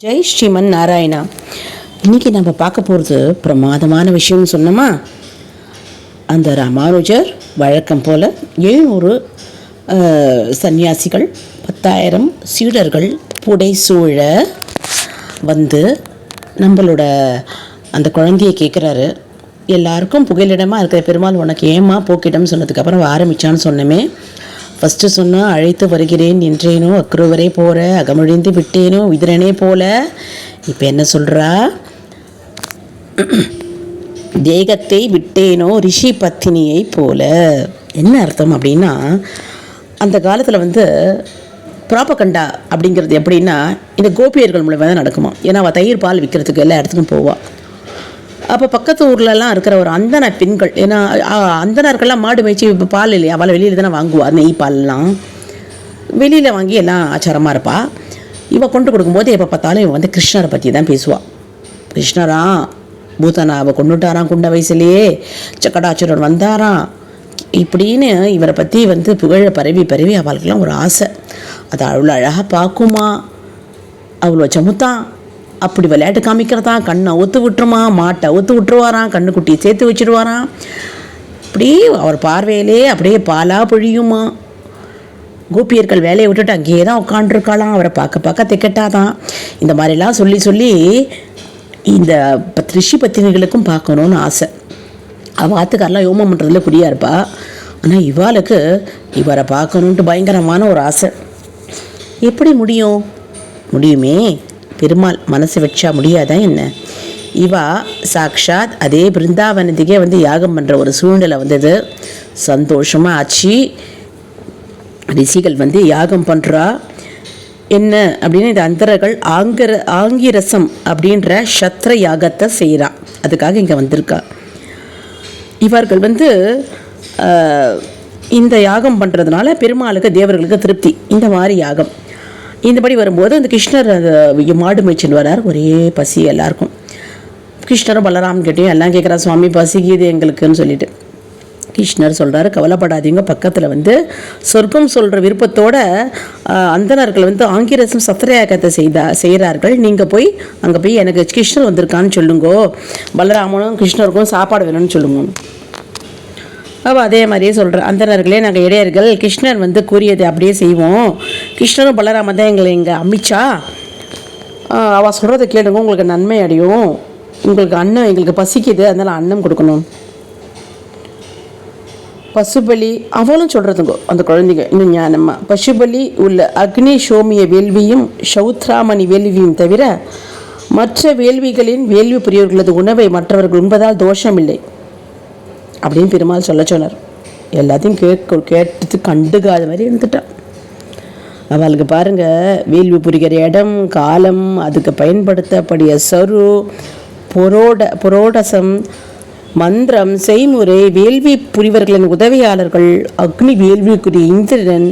ஜெய் ஸ்ரீமன் நாராயணா. இன்றைக்கி நம்ம பார்க்க போகிறது பிரமாதமான விஷயம்னு சொன்னோமா. அந்த ராமானுஜர் வழக்கம் போல் 700 சன்னியாசிகள் 10,000 சீடர்கள் புடைசூழ வந்து நம்மளோட அந்த குழந்தையை கேட்குறாரு. எல்லாருக்கும் புகலிடமாக இருக்கிற பெருமாள் உனக்கு ஏமா போக்கிட்டம்னு சொன்னதுக்கப்புறம் ஆரம்பித்தான்னு சொன்னமே. ஃபஸ்ட்டு சொன்னால் அழைத்து வருகிறேன் என்றேனோ அக்ரூவரே போகிற அகமொழிந்து விட்டேனோ விதிரனே போல. இப்போ என்ன சொல்கிறா? தேகத்தை விட்டேனோ ரிஷி பத்தினியை போல. என்ன அர்த்தம் அப்படின்னா, அந்த காலத்தில் ப்ராப்பகண்டா அப்படிங்கிறது எப்படின்னா, இந்த கோபியர்கள் மூலமாக தான் நடக்குமா. ஏன்னா அவள் தயிர் பால் விற்கிறதுக்கு எல்லா இடத்துக்கும் போவாள். அப்போ பக்கத்து ஊர்லலாம் இருக்கிற ஒரு அந்தன பெண்கள், ஏன்னா அந்தனர்கள்லாம் மாடு மேய்ச்சி இப்போ பால் இல்லையா, அவளை வெளியில் தானே வாங்குவாள். நெய் பால்லாம் வெளியில் வாங்கி எல்லாம் ஆச்சாரமாக இருப்பாள். இவள் கொண்டு கொடுக்கும்போது எப்போ பார்த்தாலும் இவன் கிருஷ்ணரை பற்றி தான் பேசுவாள். கிருஷ்ணரா பூதனாவை கொண்டுட்டாராம் குண்ட வயசுலேயே, சக்கடாச்சுரன் வந்தாராம் இப்படின்னு இவரை பற்றி புகழ பரவி அவளுக்கெல்லாம் ஒரு ஆசை. அது அவ்வளோ அழகாக பார்க்குமா, அவ்வளோ சமுத்தான், அப்படி விளையாட்டு காமிக்கிறதான். கண்ணை ஒத்து விட்டுருமா, மாட்டை ஒத்து விட்டுருவாராம், கண்ணுக்குட்டியை சேர்த்து வச்சுடுவாராம். இப்படி அவர் பார்வையிலே அப்படியே பாலாக பொழியுமா. கோபியர்கள் வேலையை விட்டுட்டு அங்கேயே தான் உட்காண்ட்ருக்காளாம். அவரை பார்க்க திக்கட்டாதான். இந்த மாதிரிலாம் சொல்லி இந்த ரிஷி பத்தினிகளுக்கும் பார்க்கணுன்னு ஆசை. அவள் ஆத்துக்காரெலாம் யோமம் பண்ணுறதுல புரியா இருப்பா. ஆனால் இவாளுக்கு இவரை பார்க்கணுன்ட்டு பயங்கரமான ஒரு ஆசை. எப்படி முடியுமே, பெருமாள் மனசு வச்சா முடியாதான் என்ன? இவா சாக்ஷாத் அதே பிருந்தாவனத்துக்கே யாகம் பண்ணுற ஒரு சூழ்நிலை வந்தது. சந்தோஷமாக ஆச்சு. ரிஷிகள் யாகம் பண்ணுறா. என்ன அப்படின்னு, இந்த அந்தரர்கள் ஆங்கிரசம் அப்படின்ற சத்ர யாகத்தை செய்கிறா. அதுக்காக இங்கே வந்திருக்கா. இவர்கள் இந்த யாகம் பண்ணுறதுனால பெருமாளுக்கு தேவர்களுக்கு திருப்தி. இந்த மாதிரி யாகம் இந்தபடி வரும்போது அந்த கிருஷ்ணர் மாடு மேய்ச்சின்னு வரார். ஒரே பசி எல்லாருக்கும். கிருஷ்ணரும் பலராமன் கிட்டேயும் எல்லாம் கேட்குறா, சுவாமி பசிக்குது எங்களுக்குன்னு சொல்லிட்டு. கிருஷ்ணர் சொல்கிறாரு, கவலைப்படாதீங்க, பக்கத்தில் சொர்க்கம் சொல்கிற விருப்பத்தோட அந்தனர்கள் ஆங்கிரசம் சத்திரயாகத்தை செய்கிறார்கள். நீங்கள் போய் அங்கே போய் எனக்கு கிருஷ்ணர் வந்திருக்கான்னு சொல்லுங்கோ, பலராமனும் கிருஷ்ணருக்கும் சாப்பாடு வேணும்னு சொல்லுங்க. அவள் அதே மாதிரியே சொல்கிறேன், அந்தனர்களே நாங்கள் இடையர்கள், கிருஷ்ணர் கூறியதை அப்படியே செய்வோம். கிருஷ்ணரும் பலராமன் தான் எங்களை இங்கே அமிச்சா. அவள் சொல்கிறத கேளுங்க, உங்களுக்கு நன்மை அடையும். உங்களுக்கு அன்னம், எங்களுக்கு பசிக்குது, அதனால் அன்னம் கொடுக்கணும். பசுபலி அவளும் சொல்கிறதுங்கோ அந்த குழந்தைங்க இன்னும் ஞானம்மா. பசுபலி உள்ள அக்னி சோமிய வேள்வியும் சௌத்ராமணி வேள்வியும் தவிர மற்ற வேள்விகளின் வேள்வி புரியவர்களது உணவை மற்றவர்கள் உண்பதால் தோஷமில்லை அப்படின்னு பெருமாள் சொன்னார். எல்லாத்தையும் கேட்டு கண்டுக்காத மாதிரி இருந்துட்டான். அவளுக்கு பாருங்கள், வேள்வி புரிகிற இடம், காலம், அதுக்கு பயன்படுத்தக்கூடிய சரு, புரோடசம், மந்திரம், செய்முறை, வேள்வி புரிவர்களின் உதவியாளர்கள், அக்னி வேள்விக்குரிய இந்திரன்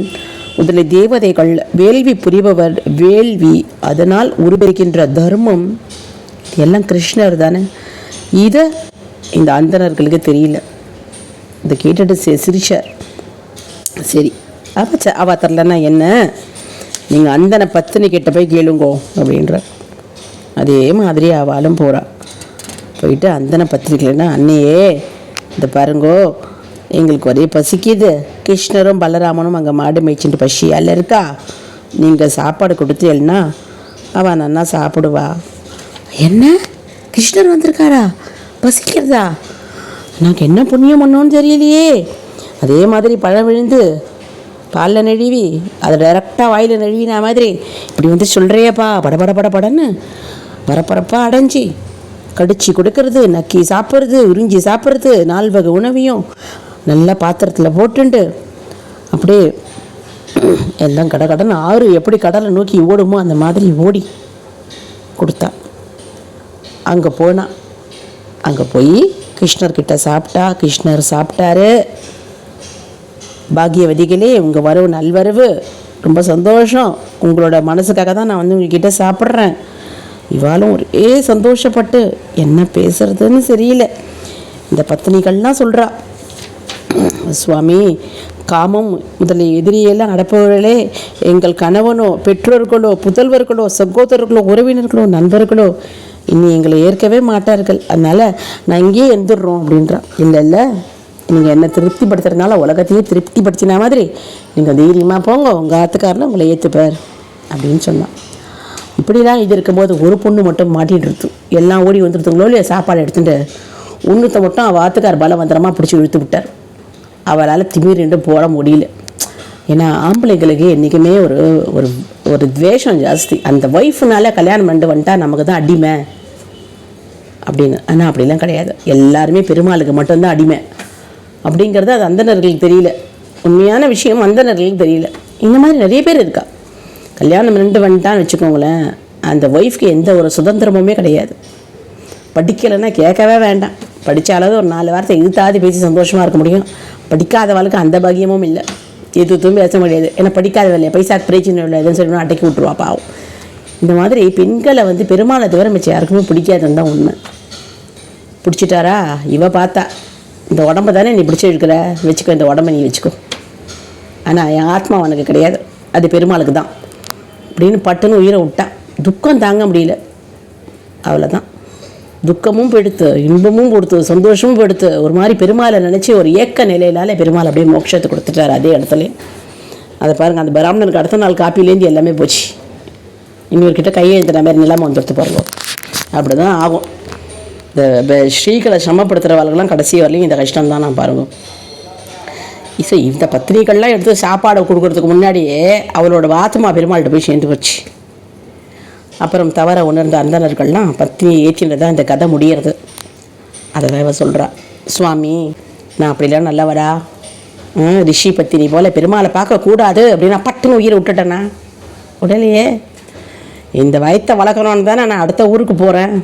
முதலிய தேவதைகள், வேள்வி புரிபவர், வேள்வி, அதனால் உருவெடுக்கின்ற தர்மம் எல்லாம் கிருஷ்ணர் தானே. இதை இந்த அந்தணர்களுக்கு தெரியல. இதை கேட்டுட்டு சிரிச்சார். சரி அவ தரலன்னா என்ன, நீங்கள் அந்தன பத்தினி கிட்ட போய் கேளுங்கோ அப்படின்ற. அதே மாதிரி அவளும் போகிறா. போயிட்டு அந்தன பத்திரிக்கைன்னா, அன்னையே இந்த பாருங்கோ, எங்களுக்கு ஒரே பசிக்குது, கிருஷ்ணரும் பலராமனும் அங்கே மாடு மேய்ச்சிட்டு பசியால் இருக்கா, நீங்கள் சாப்பாடு கொடுத்தீங்கன்னா அவள் நன்னா சாப்பிடுவா. என்ன கிருஷ்ணர் வந்திருக்காரா, பசிக்கிறதா, எனக்கு என்ன புண்ணியம் பண்ணோன்னு தெரியலையே. அதே மாதிரி பழம் விழுந்து பாலில் நழுவி அதை டைரெக்டாக வாயில் நழுவினா மாதிரி இப்படி சொல்கிறியப்பா, படன்னு பரப்பரப்பாக அடைஞ்சி கடிச்சு கொடுக்கறது, நக்கி சாப்பிட்றது, உறிஞ்சி சாப்பிட்றது, 4 வகை உணவையும் நல்லா பாத்திரத்தில் போட்டுண்டு அப்படியே எல்லாம் கடன்னு ஆறு எப்படி கடலை நோக்கி ஓடுமோ அந்த மாதிரி ஓடி கொடுத்தா. அங்கே போனான். அங்கே போய் கிருஷ்ணர்கிட்ட சாப்பிட்டா. கிருஷ்ணர் சாப்பிட்டாரு. பாக்யவதிகளே, உங்கள் வரவு நல்வரவு, ரொம்ப சந்தோஷம், உங்களோட மனசுக்காக தான் நான் உங்ககிட்ட சாப்பிட்றேன். இவாளும் ஒரே சந்தோஷப்பட்டு என்ன பேசுறதுன்னு தெரியல. இந்த பத்தினிகள்லாம் சொல்கிறா, சுவாமி காமம் முதலிய எதிரியெல்லாம் அடப்பவர்களே, எங்கள் கணவனோ பெற்றோர்களோ புதல்வர்களோ சகோதரர்களோ உறவினர்களோ நண்பர்களோ இனி எங்களை ஏற்கவே மாட்டார்கள். அதனால் நான் இங்கேயே எழுந்துடுறோம் அப்படின்றான். இல்லை நீங்கள் என்னை திருப்திப்படுத்துறதுனால உலகத்தையே திருப்திப்படுத்தின மாதிரி நீங்கள் தைரியமாக போங்க, உங்கள் ஆத்துக்காரில் உங்களை ஏற்றுப்பார் அப்படின்னு சொன்னான். இப்படிலாம் இது இருக்கும்போது ஒரு பொண்ணு மட்டும் மாட்டிகிட்டு இருக்கு. எல்லாம் ஓடி வந்துருத்துங்களோ இல்லையா, சாப்பாடு எடுத்துகிட்டு ஒன்றுத்த மட்டும் அவள் ஆத்துக்கார் பலவந்தரமாக பிடிச்சி இழுத்து விட்டார். அவளால் திமிரிண்டு போட முடியல. ஏன்னா ஆம்பளைங்களுக்கு என்றைக்குமே ஒரு ஒரு ஒரு துவேஷம் ஜாஸ்தி. அந்த ஒய்ஃப்னால கல்யாணம் பண்ணிட்டு வந்துட்டா நமக்கு தான் அடிமை அப்படின்னு. ஆனால் அப்படிலாம் கிடையாது. எல்லாருமே பெருமாளுக்கு மட்டும்தான் அடிமை அப்படிங்கிறது அது அந்தணர்களுக்கு தெரியல. உண்மையான விஷயம் அந்தணர்களுக்கு தெரியல. இந்த மாதிரி நிறைய பேர் இருக்கா. கல்யாணம் பண்ணிட்டு வந்துட்டான்னு வச்சுக்கோங்களேன், அந்த ஒய்ஃப்க்கு எந்த ஒரு சுதந்திரமுமே கிடையாது. படிக்கலைன்னா கேட்கவே வேண்டாம். படித்தாலாவது ஒரு 4 வாரத்தை இழுத்தாவது பேசி சந்தோஷமாக இருக்க முடியும். படிக்காதவளுக்கு அந்த பாகியமும் இல்லை. எதுவும் பேச முடியாது. ஏன்னா படிக்காத இல்லையா, பைசாக்கு பிரச்சனை இல்லை, எதுவும் சொல்லணும் அட்டைக்கி விட்டுருவா பாவம். இந்த மாதிரி பெண்களை பெருமாளை தவிர மிச்சம் யாருக்குமே பிடிக்காதுன்னு தான் உண்மை. பிடிச்சிட்டாரா இவ பார்த்தா, இந்த உடம்பை தானே நீ பிடிச்சி இருக்கிற, வச்சுக்கோ, இந்த உடம்பை நீ வச்சுக்கோ, ஆனால் என் ஆத்மா உனக்கு கிடையாது, அது பெருமாளுக்கு தான் அப்படின்னு பட்டுன்னு உயிரை விட்டா. துக்கம் தாங்க முடியல. அவ்வளோதான். துக்கமும் படுத்து, இன்பமும் கொடுத்து, சந்தோஷமும் படுத்து, ஒரு மாதிரி பெருமாளை நினச்சி ஒரு ஏக்க நிலையினால பெருமாள் அப்படியே மோட்சத்தை கொடுத்துட்டார் அதே இடத்துல. அதை பாருங்கள், அந்த பிராமணனுக்கு அடுத்த நாள் காப்பிலேருந்து எல்லாமே போச்சு. இன்னொருக்கிட்ட கையெழுத்துன மாதிரி நிலைமை வந்துடுத்து பாருங்க. அப்படி தான் ஆகும். இந்த ஸ்ரீகளை சமப்படுத்துகிறவர்களுக்கெல்லாம் கடைசி வரலையும் இந்த கஷ்டம் தான். நான் பாருங்க, இந்த பத்திரிகைகள்லாம் எடுத்து சாப்பாடை கொடுக்குறதுக்கு முன்னாடியே அவளோட ஆத்மா பெருமாள்கிட்ட போய் சேர்ந்து போச்சு. அப்புறம் தவற உணர்ந்த அந்தணர்கள்லாம் பத்தினியை ஏற்றினது தான் இந்த கதை முடிகிறது. அதை வேற சொல்கிறா, சுவாமி நான் அப்படிலாம் நல்லவரா, ரிஷி பத்தினி போல் பெருமாளை பார்க்கக்கூடாது அப்படின்னா பட்டுன்னு உயிரை விட்டுட்டேன்னா உடலையே. இந்த வயத்தை வளர்க்கணுன்னு தானே நான் அடுத்த ஊருக்கு போகிறேன்.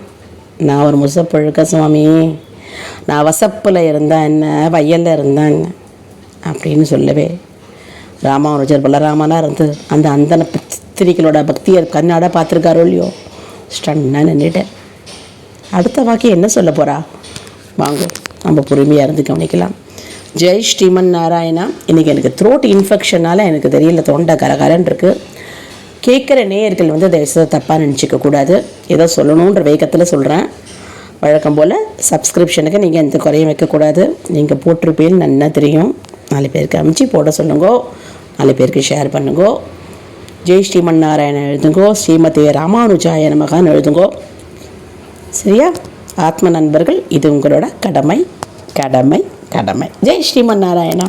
நான் ஒரு முசப்பொழுக்க சுவாமி, நான் வசப்பில் இருந்தேன் என்ன, வயலில் இருந்தேன் என்ன அப்படின்னு சொல்லவே ராமானுஜர் பலராமனாக இருந்து அந்த அந்தன பத்திரிகளோட பக்தியை கண்ணாட பார்த்துருக்காரோ இல்லையோ, ஸ்டன்னா நின்றுட்டேன். அடுத்த வாக்கியம் என்ன சொல்ல போகிறா வாங்க நம்ம பொறுமையாக இருந்து கவனிக்கலாம். ஜெய் ஸ்ரீமன் நாராயணா. இன்றைக்கி எனக்கு த்ரோட் இன்ஃபெக்ஷனால் எனக்கு தெரியல, தொண்டை கரகரன்னு இருக்குது. கேட்குற நேயர்கள் தயவுசெய்து தப்பாக நினச்சிக்கக்கூடாது. ஏதோ சொல்லணுன்ற வேகத்தில் சொல்கிறேன். வழக்கம் போல் சப்ஸ்கிரிப்ஷனுக்கு நீங்கள் எந்த குறையும் வைக்கக்கூடாது. நீங்கள் போட்டிருப்பேன்னு நல்லா தெரியும். 4 பேருக்கு அமைச்சு போட சொல்லுங்கோ, 4 பேருக்கு ஷேர் பண்ணுங்கோ. ஜெய் ஸ்ரீமன் நாராயணன் எழுதுங்கோ, ஸ்ரீமதி ராமானுஜாய நமகான்னு எழுதுங்கோ. சரியா ஆத்ம நண்பர்கள், இது உங்களோட கடமை கடமை கடமை. ஜெய் ஸ்ரீமன் நாராயணா.